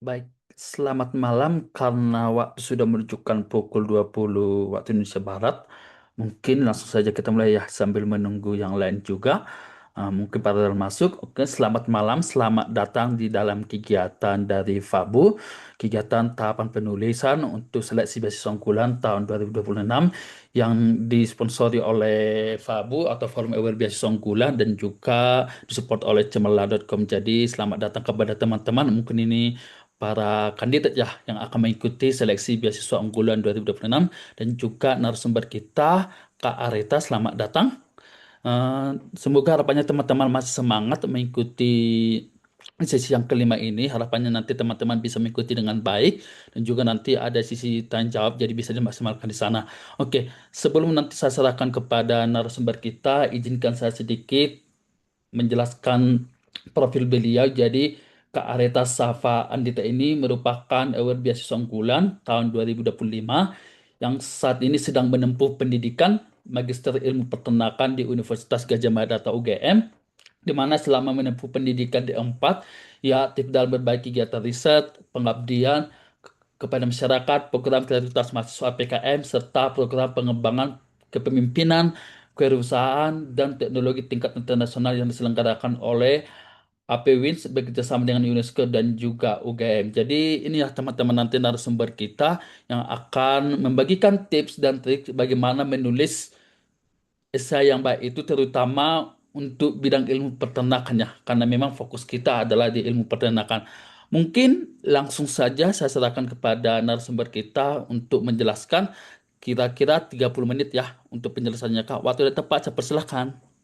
Baik, selamat malam karena waktu sudah menunjukkan pukul 20 waktu Indonesia Barat. Mungkin langsung saja kita mulai ya sambil menunggu yang lain juga. Mungkin pada masuk. Oke, selamat malam, selamat datang di dalam kegiatan dari FABU, kegiatan tahapan penulisan untuk seleksi beasiswa unggulan tahun 2026 yang disponsori oleh FABU atau Forum Aware Beasiswa Unggulan dan juga disupport oleh cemerlang.com. Jadi selamat datang kepada teman-teman. Mungkin ini para kandidat ya yang akan mengikuti seleksi beasiswa unggulan 2026 dan juga narasumber kita Kak Areta, selamat datang. Eh, Semoga harapannya teman-teman masih semangat mengikuti sesi yang kelima ini. Harapannya nanti teman-teman bisa mengikuti dengan baik dan juga nanti ada sisi tanya jawab jadi bisa dimaksimalkan di sana. Oke, sebelum nanti saya serahkan kepada narasumber kita, izinkan saya sedikit menjelaskan profil beliau. Jadi Kak Areta Safa Andita ini merupakan award beasiswa unggulan tahun 2025 yang saat ini sedang menempuh pendidikan Magister Ilmu Peternakan di Universitas Gadjah Mada atau UGM, di mana selama menempuh pendidikan di empat, ia aktif dalam berbagai kegiatan riset, pengabdian kepada masyarakat, program kreativitas mahasiswa PKM, serta program pengembangan kepemimpinan, kewirausahaan, dan teknologi tingkat internasional yang diselenggarakan oleh APWINS bekerjasama dengan UNESCO dan juga UGM. Jadi ini ya teman-teman nanti narasumber kita yang akan membagikan tips dan trik bagaimana menulis esai yang baik itu terutama untuk bidang ilmu peternakan ya, karena memang fokus kita adalah di ilmu peternakan. Mungkin langsung saja saya serahkan kepada narasumber kita untuk menjelaskan kira-kira 30 menit ya untuk penjelasannya Kak. Waktu sudah tepat, saya persilahkan.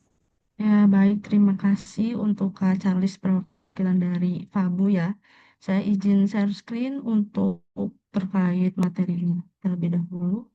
Ya, baik. Terima kasih untuk Kak Charles perwakilan dari FABU ya. Saya izin share screen untuk terkait materinya terlebih dahulu.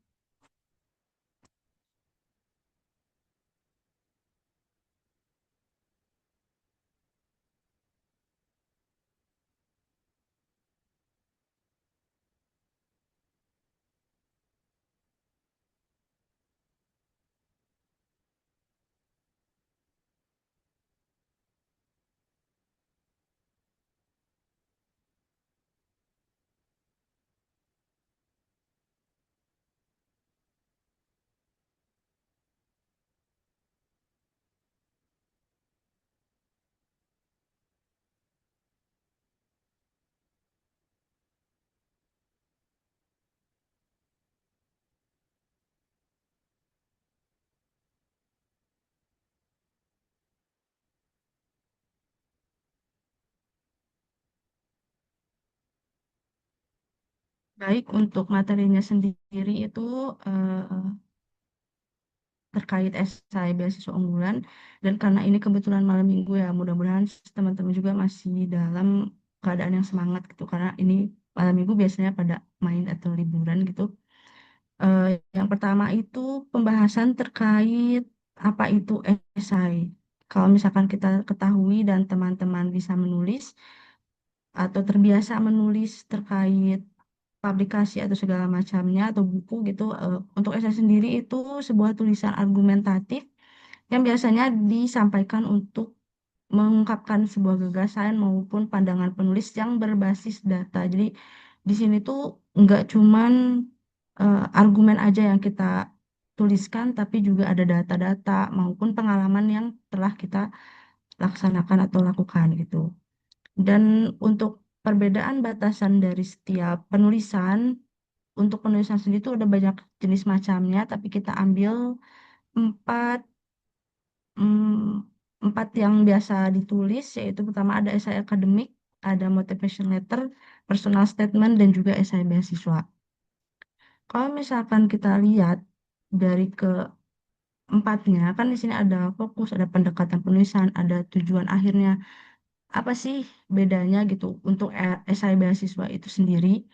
Baik, untuk materinya sendiri itu terkait esai beasiswa unggulan, dan karena ini kebetulan malam minggu ya, mudah-mudahan teman-teman juga masih dalam keadaan yang semangat gitu, karena ini malam minggu biasanya pada main atau liburan gitu. Yang pertama itu pembahasan terkait apa itu esai. Kalau misalkan kita ketahui dan teman-teman bisa menulis atau terbiasa menulis terkait publikasi atau segala macamnya atau buku gitu, untuk esai sendiri itu sebuah tulisan argumentatif yang biasanya disampaikan untuk mengungkapkan sebuah gagasan maupun pandangan penulis yang berbasis data. Jadi di sini tuh nggak cuman argumen aja yang kita tuliskan, tapi juga ada data-data maupun pengalaman yang telah kita laksanakan atau lakukan gitu. Dan untuk perbedaan batasan dari setiap penulisan, untuk penulisan sendiri itu ada banyak jenis macamnya, tapi kita ambil empat empat yang biasa ditulis, yaitu pertama ada esai akademik, ada motivation letter, personal statement, dan juga esai beasiswa. Kalau misalkan kita lihat dari keempatnya, kan di sini ada fokus, ada pendekatan penulisan, ada tujuan akhirnya. Apa sih bedanya gitu untuk esai beasiswa itu sendiri?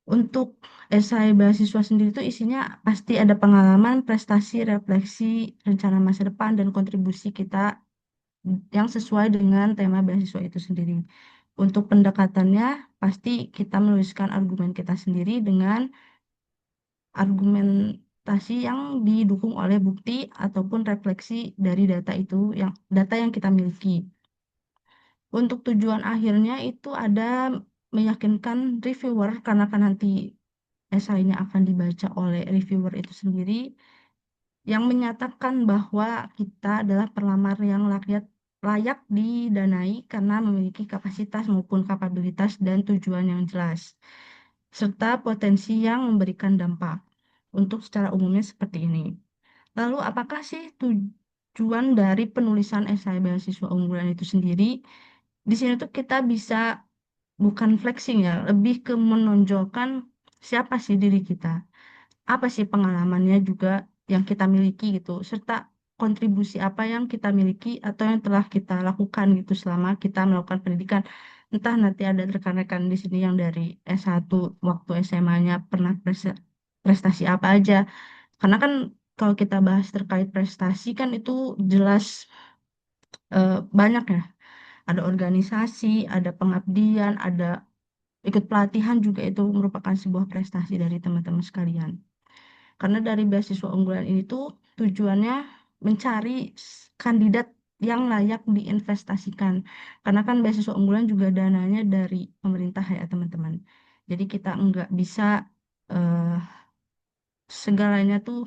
Untuk esai beasiswa sendiri itu isinya pasti ada pengalaman, prestasi, refleksi, rencana masa depan, dan kontribusi kita yang sesuai dengan tema beasiswa itu sendiri. Untuk pendekatannya, pasti kita menuliskan argumen kita sendiri dengan argumentasi yang didukung oleh bukti ataupun refleksi dari data yang kita miliki. Untuk tujuan akhirnya itu ada meyakinkan reviewer karena kan nanti esainya akan dibaca oleh reviewer itu sendiri yang menyatakan bahwa kita adalah pelamar yang layak didanai karena memiliki kapasitas maupun kapabilitas dan tujuan yang jelas, serta potensi yang memberikan dampak. Untuk secara umumnya seperti ini. Lalu, apakah sih tujuan dari penulisan esai beasiswa unggulan itu sendiri? Di sini tuh kita bisa bukan flexing ya, lebih ke menonjolkan siapa sih diri kita, apa sih pengalamannya juga yang kita miliki gitu, serta kontribusi apa yang kita miliki atau yang telah kita lakukan gitu selama kita melakukan pendidikan. Entah nanti ada rekan-rekan di sini yang dari S1 waktu SMA-nya pernah prestasi apa aja. Karena kan kalau kita bahas terkait prestasi kan itu jelas banyak ya. Ada organisasi, ada pengabdian, ada ikut pelatihan juga itu merupakan sebuah prestasi dari teman-teman sekalian. Karena dari beasiswa unggulan ini tuh tujuannya mencari kandidat yang layak diinvestasikan. Karena kan beasiswa unggulan juga dananya dari pemerintah ya teman-teman. Jadi kita nggak bisa eh, segalanya tuh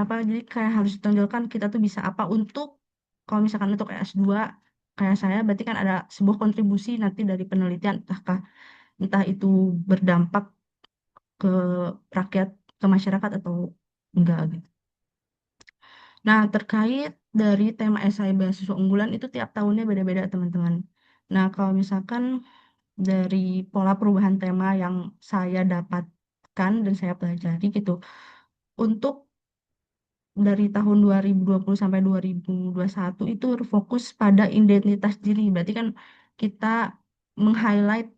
apa, jadi kayak harus ditonjolkan kita tuh bisa apa untuk, kalau misalkan untuk S2 kayak saya berarti kan ada sebuah kontribusi nanti dari penelitian, entah itu berdampak ke rakyat, ke masyarakat atau enggak gitu. Nah, terkait dari tema esai beasiswa unggulan itu tiap tahunnya beda-beda, teman-teman. Nah, kalau misalkan dari pola perubahan tema yang saya dapatkan dan saya pelajari gitu, untuk dari tahun 2020 sampai 2021 itu fokus pada identitas diri. Berarti kan kita meng-highlight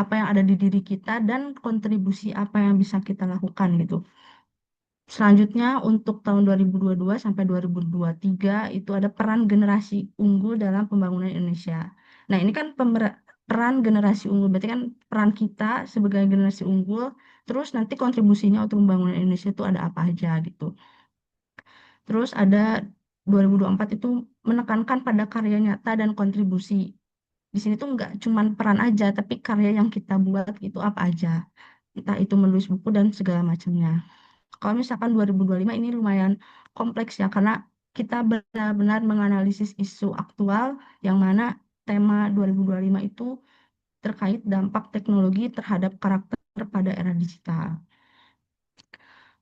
apa yang ada di diri kita dan kontribusi apa yang bisa kita lakukan gitu. Selanjutnya untuk tahun 2022 sampai 2023 itu ada peran generasi unggul dalam pembangunan Indonesia. Nah, ini kan peran generasi unggul, berarti kan peran kita sebagai generasi unggul, terus nanti kontribusinya untuk pembangunan Indonesia itu ada apa aja gitu. Terus ada 2024 itu menekankan pada karya nyata dan kontribusi. Di sini tuh nggak cuman peran aja, tapi karya yang kita buat itu apa aja. Entah itu menulis buku dan segala macamnya. Kalau misalkan 2025 ini lumayan kompleks ya, karena kita benar-benar menganalisis isu aktual yang mana tema 2025 itu terkait dampak teknologi terhadap karakter pada era digital.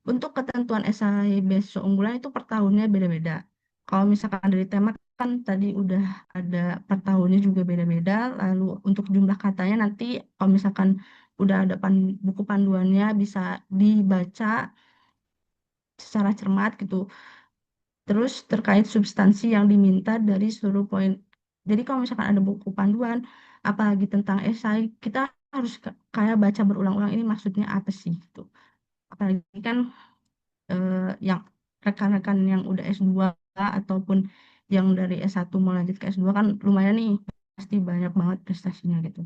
Untuk ketentuan esai beasiswa unggulan itu per tahunnya beda-beda. Kalau misalkan dari tema kan tadi udah ada per tahunnya juga beda-beda. Lalu untuk jumlah katanya nanti kalau misalkan udah ada buku panduannya bisa dibaca secara cermat gitu. Terus terkait substansi yang diminta dari seluruh poin. Jadi kalau misalkan ada buku panduan, apalagi tentang esai, kita harus kayak baca berulang-ulang ini maksudnya apa sih gitu. Apalagi kan eh, yang rekan-rekan yang udah S2 ataupun yang dari S1 mau lanjut ke S2 kan lumayan nih, pasti banyak banget prestasinya gitu.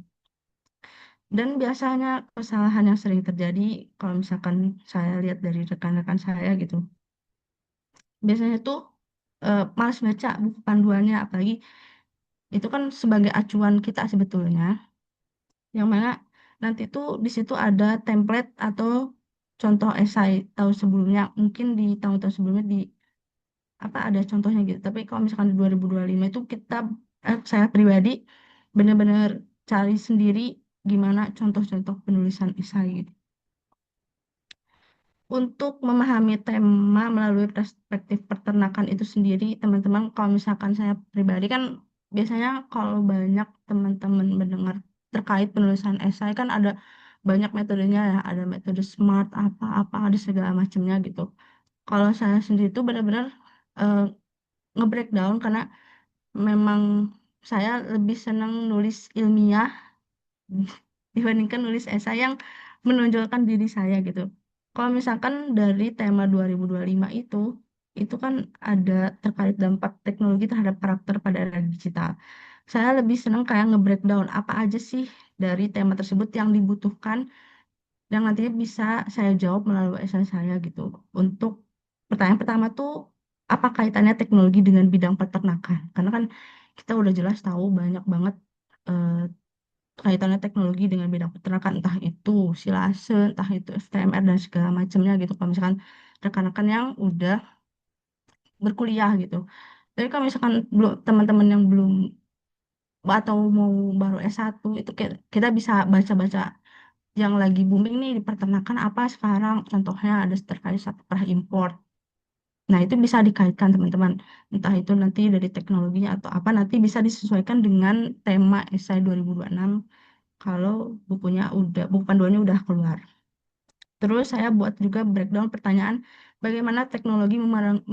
Dan biasanya kesalahan yang sering terjadi kalau misalkan saya lihat dari rekan-rekan saya gitu, biasanya tuh malas baca buku panduannya, apalagi itu kan sebagai acuan kita sebetulnya, yang mana nanti tuh di situ ada template atau contoh esai tahun sebelumnya, mungkin di tahun-tahun sebelumnya di apa ada contohnya gitu. Tapi kalau misalkan di 2025 itu kita saya pribadi benar-benar cari sendiri gimana contoh-contoh penulisan esai gitu. Untuk memahami tema melalui perspektif peternakan itu sendiri, teman-teman, kalau misalkan saya pribadi kan biasanya kalau banyak teman-teman mendengar terkait penulisan esai kan ada banyak metodenya ya, ada metode SMART, apa-apa, ada segala macamnya gitu. Kalau saya sendiri itu benar-benar eh, nge-breakdown karena memang saya lebih senang nulis ilmiah dibandingkan nulis esai yang menonjolkan diri saya gitu. Kalau misalkan dari tema 2025 itu kan ada terkait dampak teknologi terhadap karakter pada era digital. Saya lebih senang kayak nge-breakdown apa aja sih dari tema tersebut yang dibutuhkan yang nantinya bisa saya jawab melalui esai saya gitu. Untuk pertanyaan pertama tuh, apa kaitannya teknologi dengan bidang peternakan? Karena kan kita udah jelas tahu banyak banget eh, kaitannya teknologi dengan bidang peternakan, entah itu silase, entah itu FTMR dan segala macamnya gitu. Kalau misalkan rekan-rekan yang udah berkuliah gitu. Tapi kalau misalkan belum teman-teman yang belum atau mau baru S1 itu kita bisa baca-baca yang lagi booming nih di peternakan apa sekarang. Contohnya ada terkait sapi perah import. Nah, itu bisa dikaitkan teman-teman. Entah itu nanti dari teknologinya atau apa nanti bisa disesuaikan dengan tema esai 2026 kalau buku panduannya udah keluar. Terus saya buat juga breakdown pertanyaan bagaimana teknologi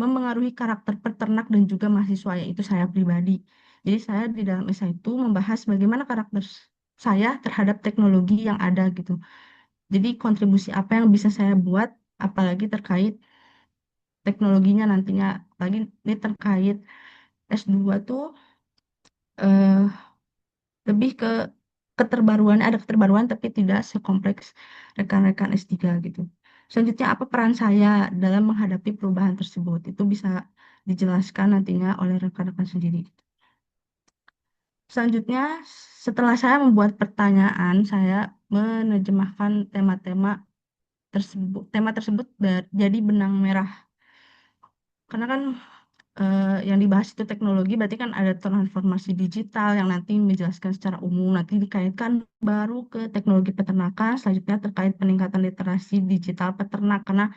memengaruhi karakter peternak dan juga mahasiswa, yaitu saya pribadi. Jadi saya di dalam esai itu membahas bagaimana karakter saya terhadap teknologi yang ada gitu. Jadi kontribusi apa yang bisa saya buat, apalagi terkait teknologinya nantinya. Lagi ini terkait S2 tuh eh, lebih ke keterbaruan, ada keterbaruan tapi tidak sekompleks rekan-rekan S3 gitu. Selanjutnya, apa peran saya dalam menghadapi perubahan tersebut? Itu bisa dijelaskan nantinya oleh rekan-rekan sendiri. Selanjutnya, setelah saya membuat pertanyaan, saya menerjemahkan tema tersebut jadi benang merah. Karena kan yang dibahas itu teknologi, berarti kan ada transformasi digital yang nanti menjelaskan secara umum, nanti dikaitkan baru ke teknologi peternakan, selanjutnya terkait peningkatan literasi digital peternak, karena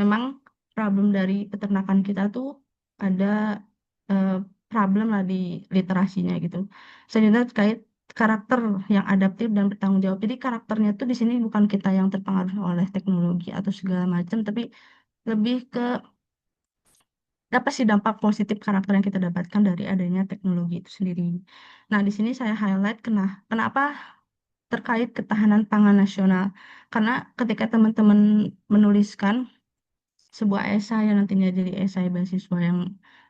memang problem dari peternakan kita tuh ada eh, problem lah di literasinya gitu. Selanjutnya terkait karakter yang adaptif dan bertanggung jawab. Jadi karakternya tuh di sini bukan kita yang terpengaruh oleh teknologi atau segala macam, tapi lebih ke apa sih dampak positif karakter yang kita dapatkan dari adanya teknologi itu sendiri. Nah, di sini saya highlight kenapa terkait ketahanan pangan nasional. Karena ketika teman-teman menuliskan sebuah esai yang nantinya jadi esai beasiswa yang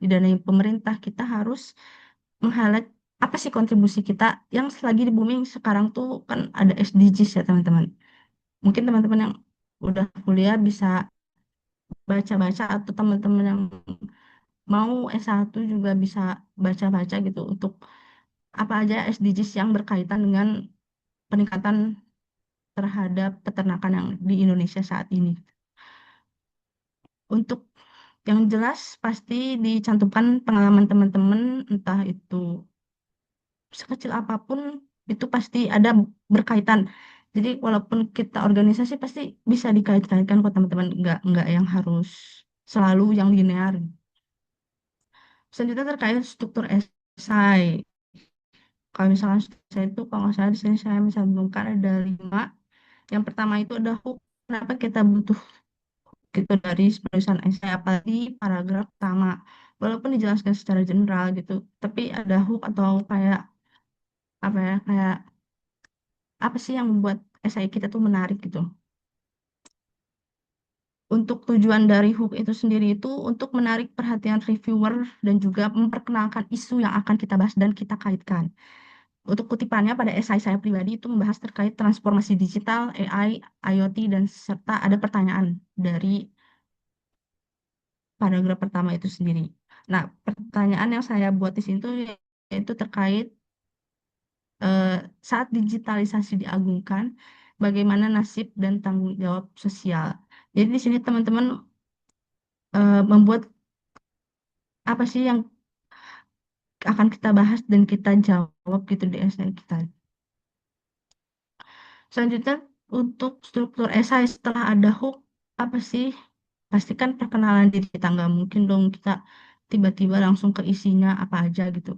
didanai pemerintah, kita harus meng-highlight apa sih kontribusi kita yang lagi di booming sekarang tuh kan ada SDGs ya teman-teman. Mungkin teman-teman yang udah kuliah bisa baca-baca atau teman-teman yang mau S1 juga bisa baca-baca gitu untuk apa aja SDGs yang berkaitan dengan peningkatan terhadap peternakan yang di Indonesia saat ini. Untuk yang jelas pasti dicantumkan pengalaman teman-teman, entah itu sekecil apapun, itu pasti ada berkaitan. Jadi walaupun kita organisasi pasti bisa dikait-kaitkan kok teman-teman, nggak yang harus selalu yang linear. Selanjutnya terkait struktur esai. Kalau misalkan saya itu, kalau nggak salah di sini saya mencantumkan ada 5. Yang pertama itu ada hook. Kenapa kita butuh gitu dari penulisan esai, apalagi paragraf pertama. Walaupun dijelaskan secara general gitu, tapi ada hook atau kayak apa ya, kayak apa sih yang membuat esai kita tuh menarik gitu. Untuk tujuan dari hook itu sendiri itu untuk menarik perhatian reviewer dan juga memperkenalkan isu yang akan kita bahas dan kita kaitkan. Untuk kutipannya pada esai saya pribadi itu membahas terkait transformasi digital, AI, IoT, dan serta ada pertanyaan dari paragraf pertama itu sendiri. Nah, pertanyaan yang saya buat di sini tuh yaitu terkait eh, saat digitalisasi diagungkan, bagaimana nasib dan tanggung jawab sosial. Jadi di sini teman-teman membuat apa sih yang akan kita bahas dan kita jawab gitu di esai kita. Selanjutnya untuk struktur esai setelah ada hook, apa sih? Pastikan perkenalan diri kita, nggak mungkin dong kita tiba-tiba langsung ke isinya apa aja gitu.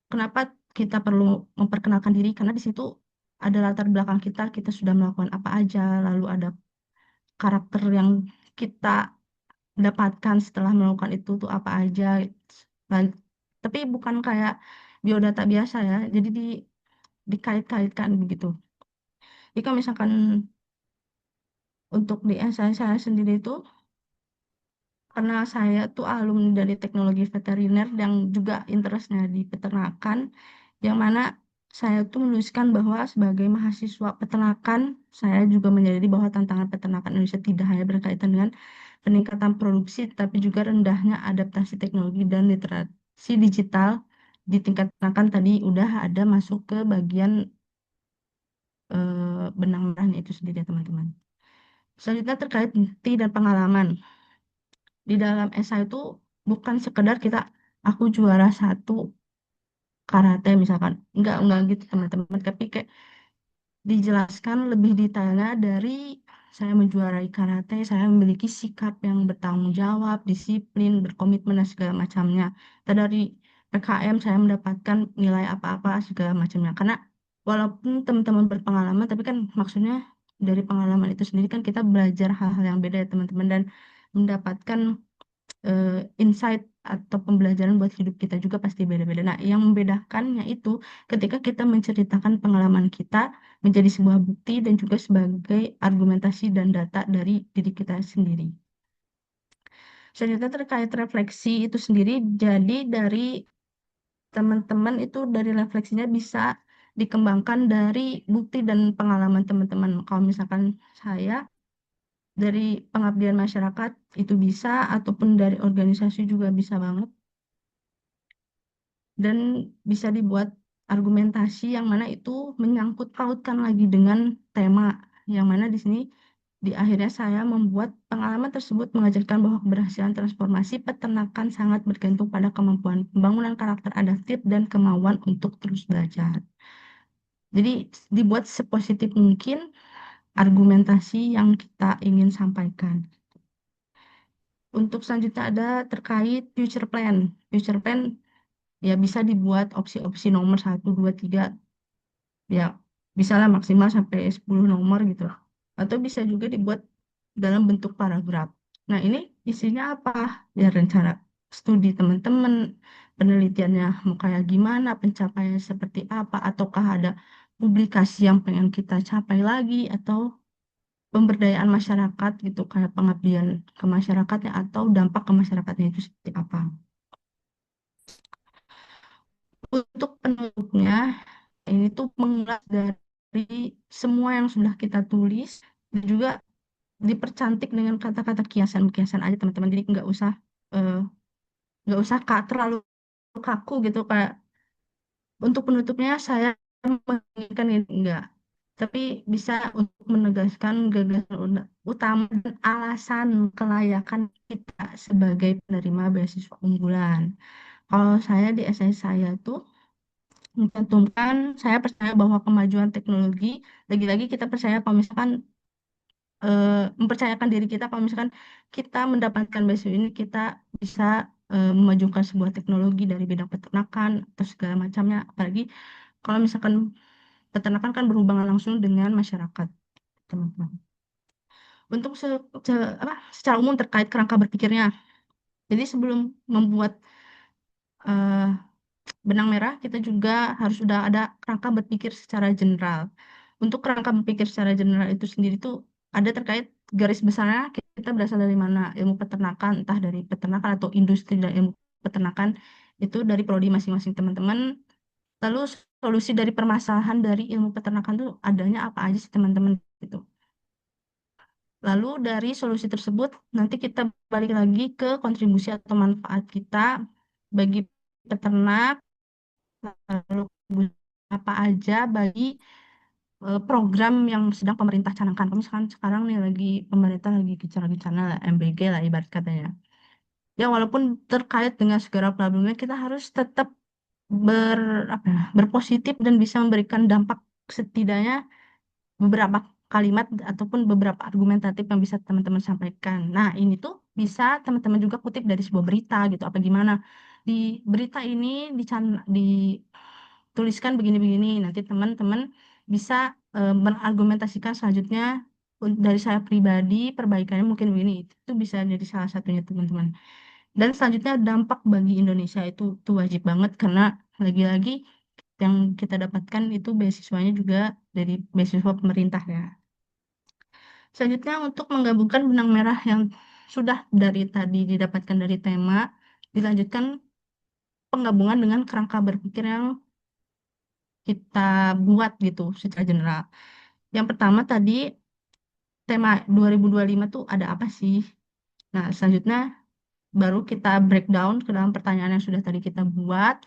Kenapa kita perlu memperkenalkan diri? Karena di situ ada latar belakang kita, kita sudah melakukan apa aja, lalu ada karakter yang kita dapatkan setelah melakukan itu tuh apa aja. Dan, tapi bukan kayak biodata biasa ya, jadi dikait-kaitkan begitu. Jika misalkan untuk di esai saya sendiri itu, karena saya tuh alumni dari teknologi veteriner yang juga interestnya di peternakan, yang mana saya tuh menuliskan bahwa sebagai mahasiswa peternakan, saya juga menyadari bahwa tantangan peternakan Indonesia tidak hanya berkaitan dengan peningkatan produksi, tapi juga rendahnya adaptasi teknologi dan literasi digital di tingkat peternakan tadi udah ada masuk ke bagian benang merahnya itu sendiri ya teman-teman. Selanjutnya terkait bukti dan pengalaman. Di dalam esai itu bukan sekedar kita aku juara satu karate misalkan. Enggak gitu teman-teman. Tapi kayak dijelaskan lebih detailnya dari saya menjuarai karate, saya memiliki sikap yang bertanggung jawab, disiplin, berkomitmen dan segala macamnya. Dan dari PKM saya mendapatkan nilai apa-apa segala macamnya. Karena walaupun teman-teman berpengalaman, tapi kan maksudnya dari pengalaman itu sendiri kan kita belajar hal-hal yang beda ya teman-teman dan mendapatkan eh, insight atau pembelajaran buat hidup kita juga pasti beda-beda. Nah, yang membedakannya itu ketika kita menceritakan pengalaman kita menjadi sebuah bukti dan juga sebagai argumentasi dan data dari diri kita sendiri. Selanjutnya terkait refleksi itu sendiri, jadi dari teman-teman itu dari refleksinya bisa dikembangkan dari bukti dan pengalaman teman-teman. Kalau misalkan saya dari pengabdian masyarakat itu bisa, ataupun dari organisasi juga bisa banget. Dan bisa dibuat argumentasi yang mana itu menyangkut pautkan lagi dengan tema yang mana di sini di akhirnya saya membuat pengalaman tersebut mengajarkan bahwa keberhasilan transformasi peternakan sangat bergantung pada kemampuan pembangunan karakter adaptif dan kemauan untuk terus belajar. Jadi dibuat sepositif mungkin argumentasi yang kita ingin sampaikan. Untuk selanjutnya ada terkait future plan. Future plan ya bisa dibuat opsi-opsi nomor 1, 2, 3 ya bisa lah maksimal sampai 10 nomor gitu. Atau bisa juga dibuat dalam bentuk paragraf. Nah, ini isinya apa? Ya rencana studi teman-teman, penelitiannya mau kayak gimana, pencapaian seperti apa, ataukah ada publikasi yang pengen kita capai lagi, atau pemberdayaan masyarakat gitu, kayak pengabdian ke masyarakatnya, atau dampak ke masyarakatnya itu seperti apa. Untuk penutupnya, ini tuh mengulas dari semua yang sudah kita tulis dan juga dipercantik dengan kata-kata kiasan-kiasan aja teman-teman. Jadi eh, nggak usah terlalu kaku gitu kayak untuk penutupnya saya menginginkan ini enggak. Tapi bisa untuk menegaskan gagasan utama dan alasan kelayakan kita sebagai penerima beasiswa unggulan. Kalau saya di essay saya tuh mencantumkan saya percaya bahwa kemajuan teknologi lagi-lagi kita percaya kalau misalkan mempercayakan diri kita kalau misalkan kita mendapatkan beasiswa ini kita bisa memajukan sebuah teknologi dari bidang peternakan atau segala macamnya apalagi kalau misalkan peternakan kan berhubungan langsung dengan masyarakat teman-teman untuk secara umum terkait kerangka berpikirnya jadi sebelum membuat eh, benang merah, kita juga harus sudah ada kerangka berpikir secara general. Untuk kerangka berpikir secara general itu sendiri tuh ada terkait garis besarnya kita berasal dari mana ilmu peternakan, entah dari peternakan atau industri dan ilmu peternakan itu dari prodi masing-masing teman-teman. Lalu solusi dari permasalahan dari ilmu peternakan tuh adanya apa aja sih teman-teman gitu. Lalu dari solusi tersebut nanti kita balik lagi ke kontribusi atau manfaat kita bagi peternak lalu apa aja bagi program yang sedang pemerintah canangkan. Kalau misalkan sekarang nih lagi pemerintah lagi gencar-gencarnya lah MBG lah ibarat katanya. Ya walaupun terkait dengan segala problemnya kita harus tetap ber apa ya, berpositif dan bisa memberikan dampak setidaknya beberapa kalimat ataupun beberapa argumentatif yang bisa teman-teman sampaikan. Nah, ini tuh bisa teman-teman juga kutip dari sebuah berita gitu apa gimana. Di berita ini dituliskan begini-begini. Nanti teman-teman bisa menargumentasikan selanjutnya dari saya pribadi perbaikannya mungkin begini. Itu bisa jadi salah satunya teman-teman. Dan selanjutnya dampak bagi Indonesia itu wajib banget karena lagi-lagi yang kita dapatkan itu beasiswanya juga dari beasiswa pemerintah ya. Selanjutnya untuk menggabungkan benang merah yang sudah dari tadi didapatkan dari tema, dilanjutkan penggabungan dengan kerangka berpikir yang kita buat gitu secara general. Yang pertama tadi tema 2025 tuh ada apa sih? Nah, selanjutnya baru kita breakdown ke dalam pertanyaan yang sudah tadi kita buat.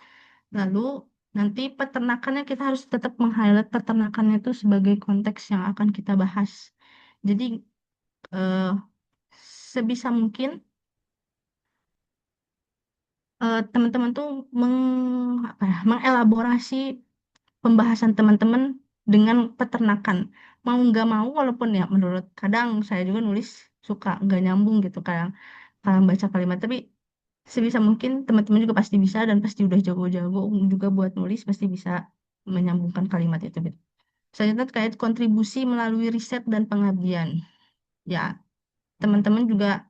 Lalu Nanti peternakannya kita harus tetap meng-highlight peternakannya itu sebagai konteks yang akan kita bahas. Jadi eh, sebisa mungkin teman-teman tuh mengelaborasi pembahasan teman-teman dengan peternakan. Mau nggak mau, walaupun ya menurut kadang saya juga nulis suka nggak nyambung gitu kadang kalau baca kalimat. Tapi sebisa mungkin teman-teman juga pasti bisa dan pasti udah jago-jago juga buat nulis pasti bisa menyambungkan kalimat itu gitu. Selanjutnya terkait kontribusi melalui riset dan pengabdian. Ya, teman-teman juga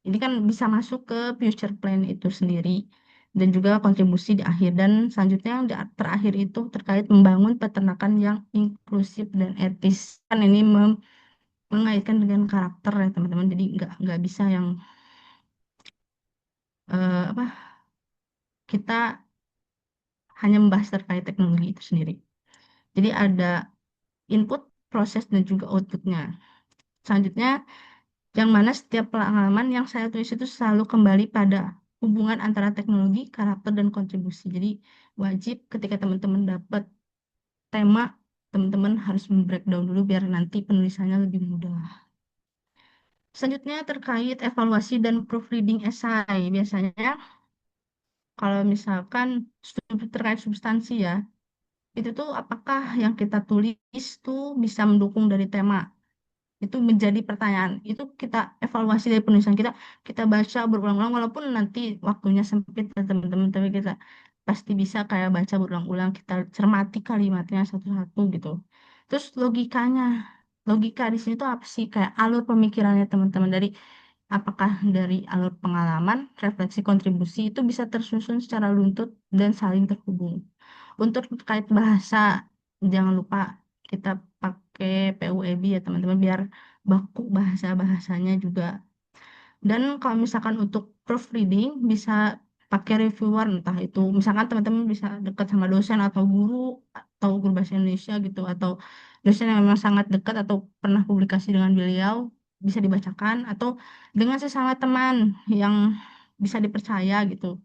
ini kan bisa masuk ke future plan itu sendiri dan juga kontribusi di akhir. Dan selanjutnya yang terakhir itu terkait membangun peternakan yang inklusif dan etis. Kan ini mengaitkan dengan karakter ya teman-teman. Jadi nggak bisa yang apa kita hanya membahas terkait teknologi itu sendiri. Jadi ada input, proses, dan juga outputnya. Selanjutnya, yang mana setiap pengalaman yang saya tulis itu selalu kembali pada hubungan antara teknologi, karakter, dan kontribusi. Jadi wajib ketika teman-teman dapat tema, teman-teman harus breakdown dulu biar nanti penulisannya lebih mudah. Selanjutnya terkait evaluasi dan proofreading essay. Biasanya kalau misalkan terkait substansi ya, itu tuh apakah yang kita tulis tuh bisa mendukung dari tema. Itu menjadi pertanyaan. Itu kita evaluasi dari penulisan kita, kita baca berulang-ulang walaupun nanti waktunya sempit ya teman-teman, tapi kita pasti bisa kayak baca berulang-ulang, kita cermati kalimatnya satu-satu gitu. Terus logikanya, logika di sini tuh apa sih? Kayak alur pemikirannya teman-teman dari apakah dari alur pengalaman, refleksi kontribusi itu bisa tersusun secara runtut dan saling terhubung. Untuk terkait bahasa, jangan lupa kita pakai PUEB ya teman-teman biar baku bahasa-bahasanya juga. Dan kalau misalkan untuk proofreading bisa pakai reviewer entah itu misalkan teman-teman bisa dekat sama dosen atau guru bahasa Indonesia gitu atau dosen yang memang sangat dekat atau pernah publikasi dengan beliau bisa dibacakan atau dengan sesama teman yang bisa dipercaya gitu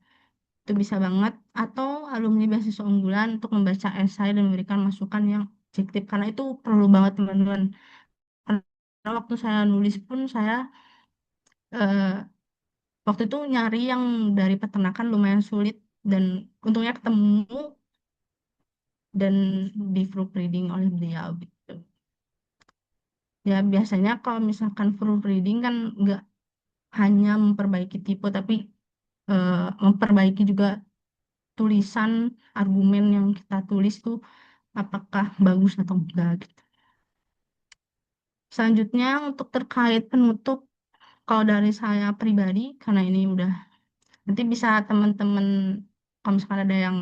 itu bisa banget atau alumni beasiswa unggulan untuk membaca esai dan memberikan masukan yang objektif karena itu perlu banget teman-teman karena waktu saya nulis pun saya eh, waktu itu nyari yang dari peternakan lumayan sulit dan untungnya ketemu dan di proofreading oleh beliau gitu. Ya biasanya kalau misalkan proofreading kan nggak hanya memperbaiki tipe tapi eh, memperbaiki juga tulisan argumen yang kita tulis tuh apakah bagus atau enggak gitu. Selanjutnya untuk terkait penutup kalau dari saya pribadi karena ini udah nanti bisa teman-teman kalau misalkan ada yang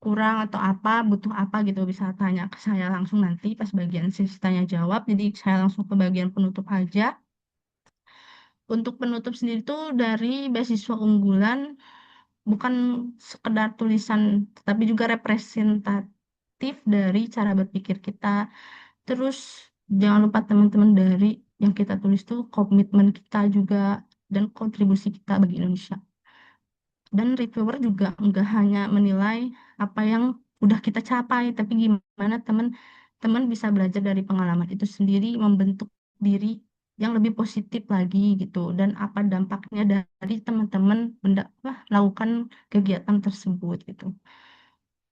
kurang atau apa, butuh apa gitu bisa tanya ke saya langsung nanti pas bagian sesi tanya jawab. Jadi saya langsung ke bagian penutup aja. Untuk penutup sendiri tuh dari beasiswa unggulan bukan sekedar tulisan, tapi juga representatif dari cara berpikir kita. Terus jangan lupa teman-teman dari yang kita tulis tuh komitmen kita juga dan kontribusi kita bagi Indonesia. Dan reviewer juga nggak hanya menilai apa yang udah kita capai, tapi gimana teman-teman bisa belajar dari pengalaman itu sendiri, membentuk diri yang lebih positif lagi gitu. Dan apa dampaknya dari teman-teman lakukan kegiatan tersebut gitu.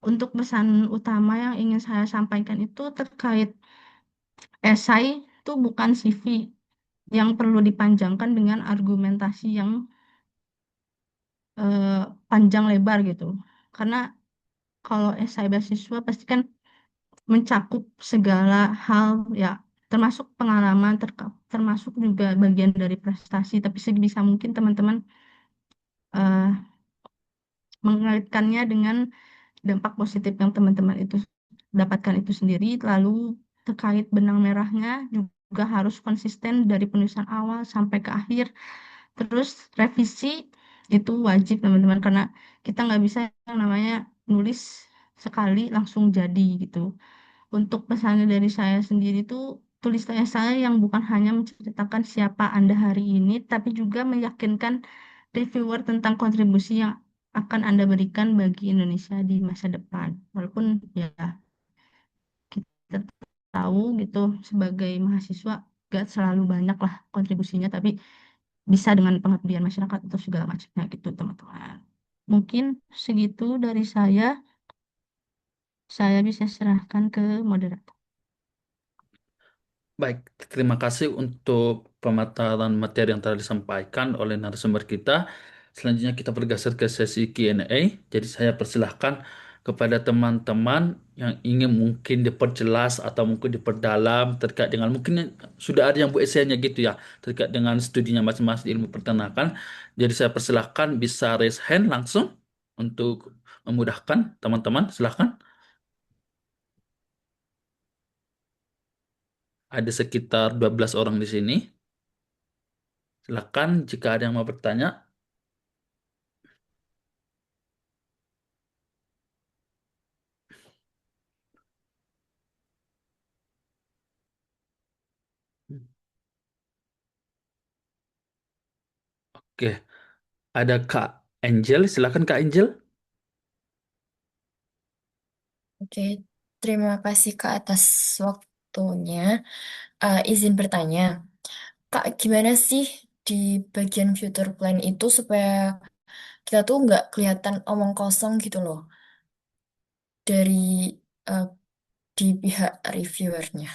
Untuk pesan utama yang ingin saya sampaikan itu terkait esai itu bukan CV yang perlu dipanjangkan dengan argumentasi yang eh, panjang lebar gitu. Karena kalau esai beasiswa pasti kan mencakup segala hal ya termasuk pengalaman termasuk juga bagian dari prestasi tapi sebisa mungkin teman-teman eh, mengaitkannya dengan dampak positif yang teman-teman itu dapatkan itu sendiri lalu terkait benang merahnya juga harus konsisten dari penulisan awal sampai ke akhir terus revisi itu wajib teman-teman karena kita nggak bisa yang namanya nulis sekali langsung jadi gitu. Untuk pesannya dari saya sendiri tuh tulisannya saya yang bukan hanya menceritakan siapa Anda hari ini, tapi juga meyakinkan reviewer tentang kontribusi yang akan Anda berikan bagi Indonesia di masa depan? Walaupun ya kita tahu gitu sebagai mahasiswa gak selalu banyak lah kontribusinya, tapi bisa dengan pengabdian masyarakat atau segala macamnya gitu teman-teman. Mungkin segitu dari saya bisa serahkan ke moderator. Baik, terima kasih untuk pemaparan materi yang telah disampaikan oleh narasumber kita. Selanjutnya kita bergeser ke sesi Q&A. Jadi saya persilahkan kepada teman-teman yang ingin mungkin diperjelas atau mungkin diperdalam terkait dengan mungkin sudah ada yang buat esainya gitu ya terkait dengan studinya masing-masing di ilmu peternakan. Jadi saya persilahkan bisa raise hand langsung untuk memudahkan teman-teman. Silahkan. Ada sekitar 12 orang di sini. Silakan jika ada yang mau bertanya. Oke, ada Kak Angel. Silakan Kak Angel. Oke, terima kasih Kak atas waktunya. Izin bertanya, Kak, gimana sih di bagian future plan itu supaya kita tuh nggak kelihatan omong kosong gitu loh dari eh, di pihak reviewernya.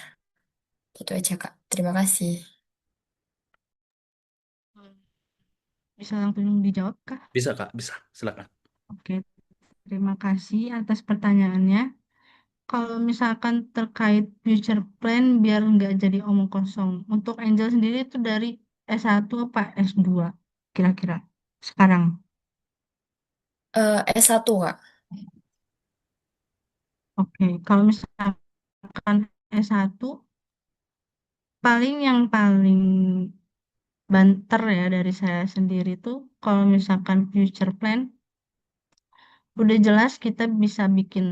Gitu aja Kak. Terima kasih. Bisa langsung dijawab, Kak? Bisa Kak, bisa. Silakan. Oke, terima kasih atas pertanyaannya. Kalau misalkan terkait future plan biar nggak jadi omong kosong. Untuk Angel sendiri itu dari S1 apa S2 kira-kira sekarang? S1 Kak. Oke, kalau misalkan S1 paling yang paling banter ya dari saya sendiri tuh kalau misalkan future plan udah jelas kita bisa bikin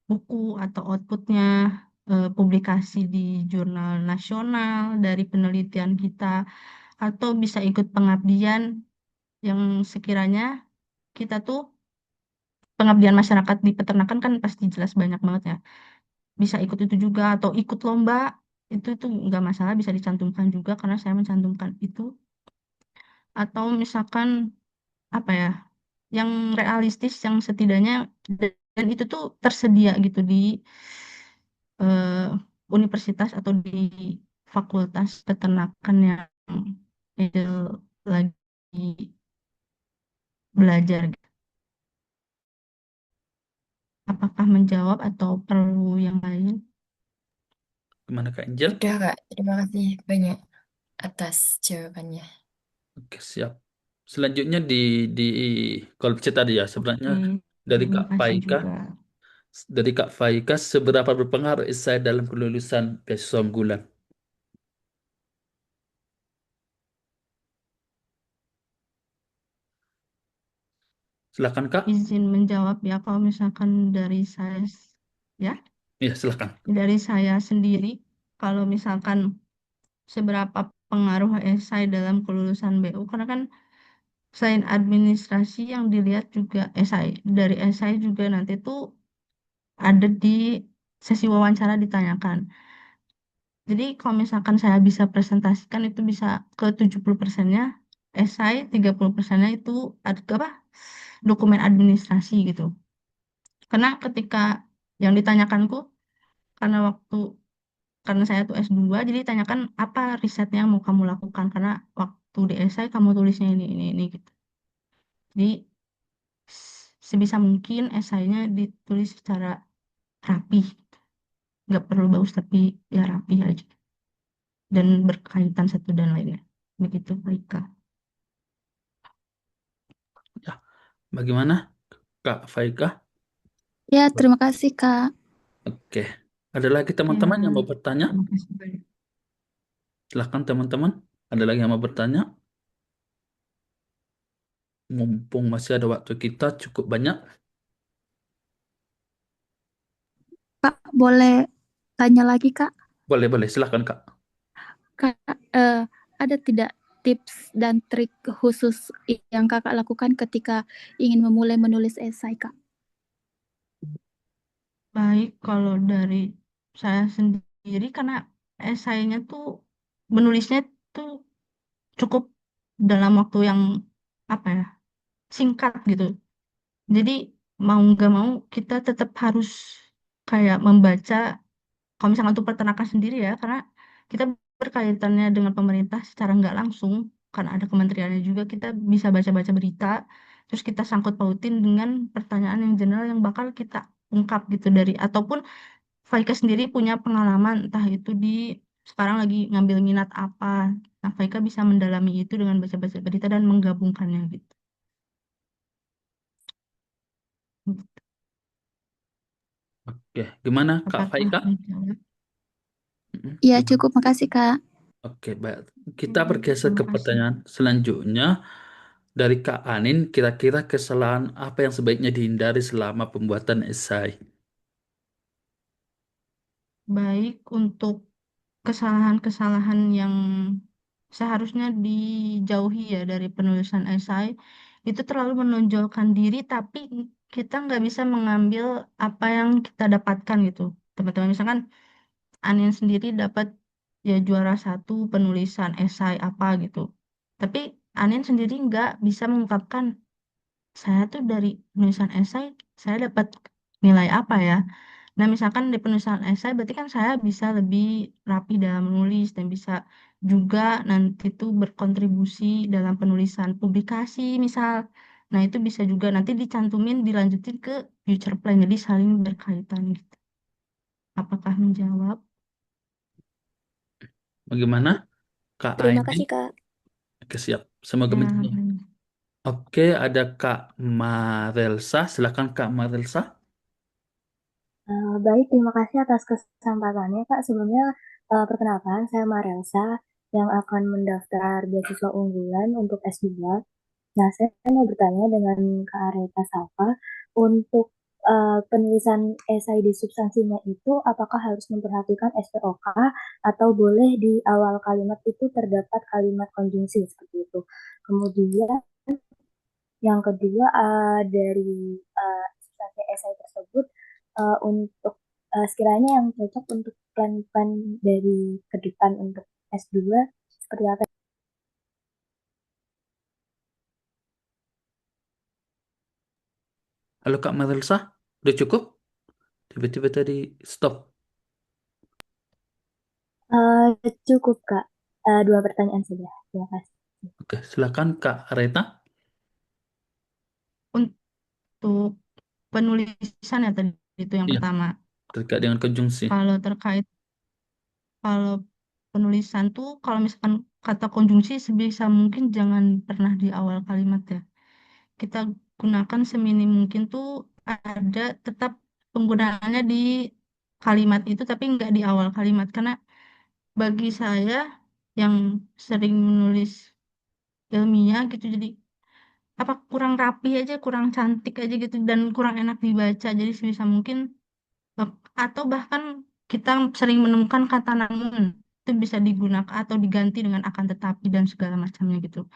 buku atau outputnya, publikasi di jurnal nasional dari penelitian kita atau bisa ikut pengabdian yang sekiranya kita tuh pengabdian masyarakat di peternakan kan pasti jelas banyak banget ya. Bisa ikut itu juga atau ikut lomba itu nggak masalah bisa dicantumkan juga karena saya mencantumkan itu atau misalkan apa ya yang realistis yang setidaknya dan itu tuh tersedia gitu di eh, universitas atau di fakultas peternakan yang Angel lagi belajar gitu. Apakah menjawab atau perlu yang lain? Gimana Kak Angel? Udah Kak, terima kasih banyak atas jawabannya. Oke, siap. Selanjutnya di kolom chat tadi ya, sebenarnya Oke, dari terima Kak kasih Faika. juga. Dari Kak Faika, seberapa berpengaruh esai dalam kelulusan beasiswa unggulan? Silakan Kak. Izin menjawab ya kalau misalkan dari saya ya, Iya, silakan. dari saya sendiri kalau misalkan seberapa pengaruh esai dalam kelulusan BU karena kan selain administrasi yang dilihat juga esai. Dari esai juga nanti tuh ada di sesi wawancara ditanyakan. Jadi kalau misalkan saya bisa presentasikan itu bisa ke 70%-nya esai, 30%-nya itu apa? Dokumen administrasi gitu. Karena ketika yang ditanyakanku karena karena saya tuh S2 jadi tanyakan apa risetnya yang mau kamu lakukan karena waktu di esai kamu tulisnya ini gitu. Jadi sebisa mungkin esainya ditulis secara rapi, nggak perlu bagus tapi ya rapi aja dan berkaitan satu dan lainnya. Begitu, baik Kak. Ya, bagaimana Kak Faika? Ya, terima kasih, Kak. Oke. Ada lagi Ya, teman-teman yang mau bertanya? terima kasih banyak. Silahkan teman-teman. Ada lagi yang mau bertanya? Mumpung masih ada waktu kita cukup banyak. Kak, boleh tanya lagi, Kak? Boleh, boleh. Silahkan Kak. Kak, ada tidak? tips dan trik khusus yang kakak lakukan ketika ingin memulai menulis esai, Kak? Baik, kalau dari saya sendiri, karena esainya tuh menulisnya tuh cukup dalam waktu yang apa ya, singkat gitu. Jadi mau nggak mau kita tetap harus kayak membaca, kalau misalnya untuk peternakan sendiri ya, karena kita berkaitannya dengan pemerintah secara nggak langsung, karena ada kementeriannya juga, kita bisa baca-baca berita, terus kita sangkut pautin dengan pertanyaan yang general yang bakal kita ungkap gitu dari, ataupun Faika sendiri punya pengalaman, entah itu di sekarang lagi ngambil minat apa. Nah, Faika bisa mendalami itu dengan baca-baca berita dan menggabungkannya gitu. Oke, gimana Kak Apakah Faika? menjawab? Iya, Gimana? cukup. Makasih, Kak. Oke, baik. Kita bergeser Terima ke kasih. pertanyaan selanjutnya. Dari Kak Anin, kira-kira kesalahan apa yang sebaiknya dihindari selama pembuatan esai? Baik untuk kesalahan-kesalahan yang seharusnya dijauhi ya dari penulisan esai, itu terlalu menonjolkan diri, tapi kita nggak bisa mengambil apa yang kita dapatkan gitu. Teman-teman, misalkan Anin sendiri dapat ya juara satu penulisan esai apa gitu. Tapi Anin sendiri nggak bisa mengungkapkan, saya tuh dari penulisan esai, saya dapat nilai apa ya. Nah, misalkan di penulisan esai, berarti kan saya bisa lebih rapi dalam menulis dan bisa juga nanti tuh berkontribusi dalam penulisan publikasi, misal. Nah, itu bisa juga nanti dicantumin, dilanjutin ke future plan, jadi saling berkaitan gitu. Apakah menjawab? Bagaimana Kak Terima Ainin? kasih, Kak. Oke, siap. Semoga Ya, menjawab. baik. Oke, ada Kak Marelsa. Silakan Kak Marelsa. Baik, terima kasih atas kesempatannya, Kak. Sebelumnya, perkenalkan, saya Marelsa yang akan mendaftar beasiswa unggulan untuk S2. Nah, saya mau bertanya dengan Kak Areta Safa, untuk penulisan esai di substansinya itu, apakah harus memperhatikan SPOK atau boleh di awal kalimat itu terdapat kalimat konjungsi seperti itu? Kemudian, yang kedua, dari substansi esai tersebut, untuk sekiranya yang cocok untuk plan-plan dari ke depan untuk S2 seperti apa? Halo Kak Marelsa. Udah cukup? Tiba-tiba tadi stop. Cukup, Kak. Dua pertanyaan saja. Terima kasih. Oke, silakan Kak Areta. Untuk penulisan ya tadi itu yang Iya, pertama. terkait dengan konjungsi. Kalau terkait kalau penulisan tuh kalau misalkan kata konjungsi sebisa mungkin jangan pernah di awal kalimat ya. Kita gunakan seminim mungkin tuh ada tetap penggunaannya di kalimat itu tapi nggak di awal kalimat, karena bagi saya yang sering menulis ilmiah gitu, jadi apa kurang rapi aja, kurang cantik aja gitu dan kurang enak dibaca, jadi sebisa mungkin eh, atau bahkan kita sering menemukan kata namun itu bisa digunakan atau diganti dengan akan tetapi dan segala macamnya gitu.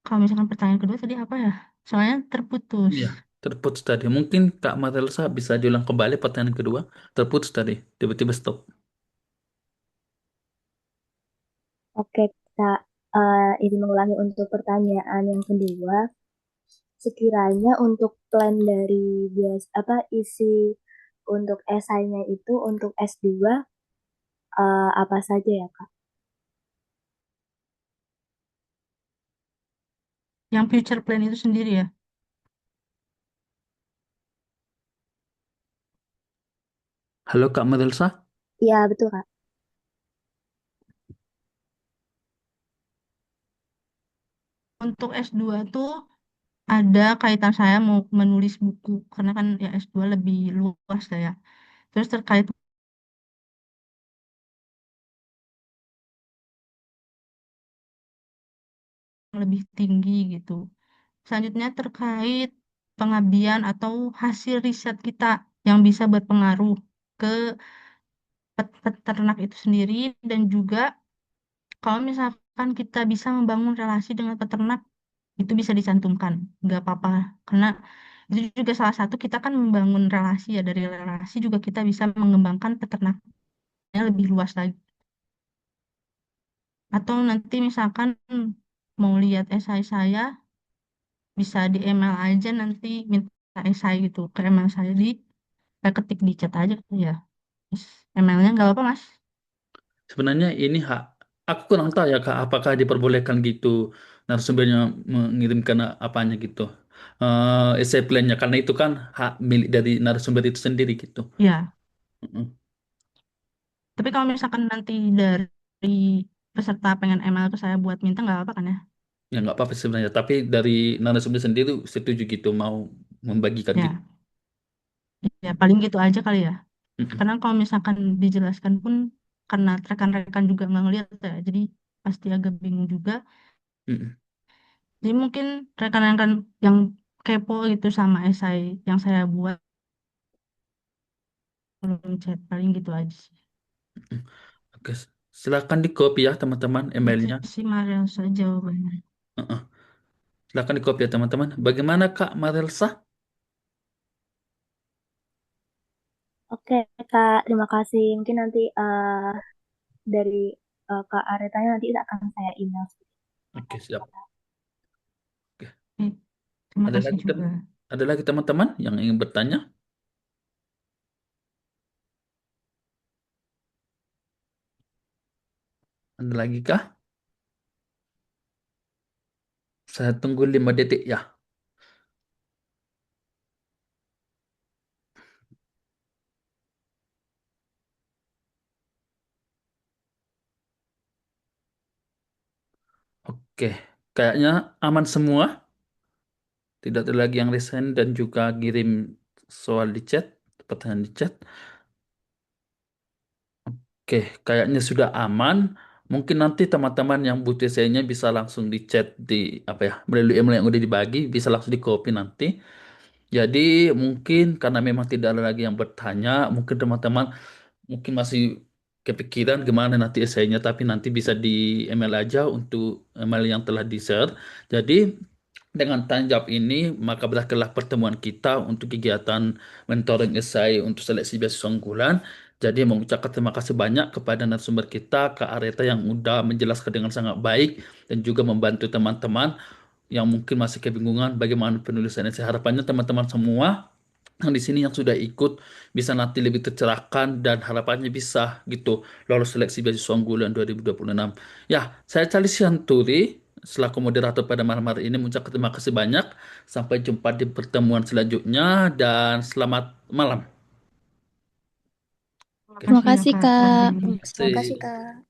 Kalau misalkan pertanyaan kedua tadi apa ya? Soalnya terputus. Iya, terputus tadi. Mungkin Kak Marelsa bisa diulang kembali pertanyaan kedua. Terputus tadi. Tiba-tiba stop. Oke, Kak. Izin mengulangi untuk pertanyaan yang kedua. Sekiranya untuk plan dari apa isi untuk esainya itu untuk S2, apa saja ya, Kak? Yang future plan itu sendiri ya. Halo Kak Marelsa. Iya, betul, Kak. Untuk S2 tuh ada kaitan saya mau menulis buku karena kan ya S2 lebih luas lah ya. Terus terkait lebih tinggi gitu. Selanjutnya terkait pengabdian atau hasil riset kita yang bisa berpengaruh ke peternak itu sendiri, dan juga kalau misalkan misalkan kita bisa membangun relasi dengan peternak, itu bisa dicantumkan, nggak apa-apa. Karena itu juga salah satu kita kan membangun relasi ya, dari relasi juga kita bisa mengembangkan peternaknya lebih luas lagi. Atau nanti misalkan mau lihat esai saya, bisa di email aja nanti minta esai gitu ke email saya ketik di chat aja gitu ya. Terus emailnya nggak apa Mas? Sebenarnya ini hak, aku kurang tahu ya Kak, apakah diperbolehkan gitu narasumbernya mengirimkan apanya gitu. Essay plan-nya, karena itu kan hak milik dari narasumber itu sendiri gitu. Ya, Mm-mm. tapi kalau misalkan nanti dari peserta pengen email ke saya buat minta nggak apa kan ya? Ya nggak apa-apa sebenarnya, tapi dari narasumber sendiri setuju gitu mau membagikan gitu. Ya, ya paling gitu aja kali ya. Mm-mm. Karena kalau misalkan dijelaskan pun karena rekan-rekan juga nggak ngeliat ya, jadi pasti agak bingung juga. Mm-mm. Jadi mungkin rekan-rekan yang kepo gitu sama esai yang saya buat belum chat paling gitu aja sih. Oke, silakan di copy ya teman-teman Itu emailnya. sih Marielsa jawabannya. Heeh. Silakan di copy ya teman-teman. Bagaimana Kak Marelsa? Oke, Kak, terima kasih. Mungkin nanti dari Kak Aretanya nanti akan saya email. Oke, siap. Oke. Eh, terima Ada kasih lagi juga. ada lagi teman-teman yang ingin bertanya? Ada lagi kah? Saya tunggu 5 detik ya. Oke, kayaknya aman semua. Tidak ada lagi yang resign dan juga kirim soal di chat, pertanyaan di chat. Oke, kayaknya sudah aman. Mungkin nanti teman-teman yang butuh essay-nya bisa langsung di chat di apa ya, melalui email yang udah dibagi, bisa langsung di copy nanti. Jadi mungkin karena memang tidak ada lagi yang bertanya, mungkin teman-teman mungkin masih kepikiran gimana nanti esainya, tapi nanti bisa di email aja untuk email yang telah di-share. Jadi dengan tanya jawab ini, maka berakhirlah pertemuan kita untuk kegiatan mentoring esai untuk seleksi beasiswa unggulan. Jadi mengucapkan terima kasih banyak kepada narasumber kita, Kak Areta yang udah menjelaskan dengan sangat baik dan juga membantu teman-teman yang mungkin masih kebingungan bagaimana penulisan esai. Harapannya teman-teman semua yang di sini yang sudah ikut bisa nanti lebih tercerahkan dan harapannya bisa gitu lolos seleksi beasiswa unggulan 2026. Ya, saya Charlie Sianturi selaku moderator pada malam hari ini mengucapkan terima kasih banyak. Sampai jumpa di pertemuan selanjutnya dan selamat malam. Terima Oke, Terima kasih ya kasih, Kak Kak. Febri. Terima kasih, terima kasih. Kak.